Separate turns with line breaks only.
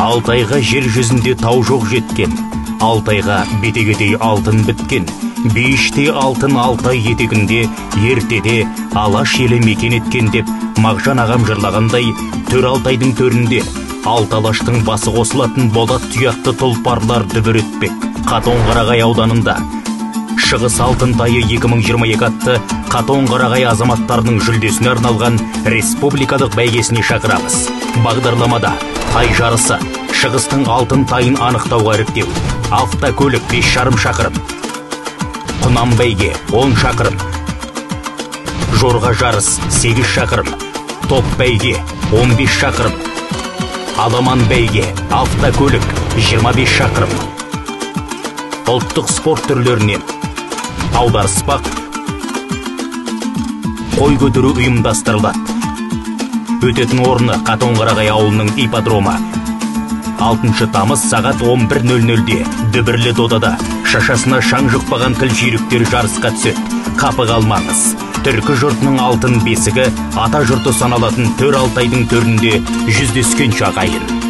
Алтайға жер жүзінде тау жоқ жеткен, Алтайға бетегедей алтын біткен, Бейіште алтын Алтай етегінде, ертеде алаш елі мекен еткен деп Мағжан ағам жырлағандай, төр Алтайдың төрінде алты алаштың басы қосылатын болат тұяқты тұлпарлар дүбір өтпек. Қатон-Қарағай ауданында Шығыс Алтынтайы 2022 атты Қатон-Қарағай азаматтарының жүлдесіне арналған республикалық бәйгесіне шақырамыз. Бағдарламада тай жарысы, Шығыстың алтын тайын анықтауға іріктеу, автокөлік 5,5 шақырым, құнан бәйге 10 шақырым, жорға жарыс 8 шақырым, топ бәйге 15 шақырым, аламан бәйге автокөлік 25 шақырым. Ұлттық спорт түрлерінен аударыспақ, қой көтеру ұйымдастырылады. Өтетін орны Қатон-Қарағай ауылының ипподромы. 6 тамыз сағат 11:00-де дүбірлі додада шашасына шаң жұқпаған кіл жүйріктер жарысқа түседі. Қапы қалмаңыз. Түркі жұртының алтын бесігі ата жұрты саналатын төр Алтайдың төрінде жүздескен ағайын.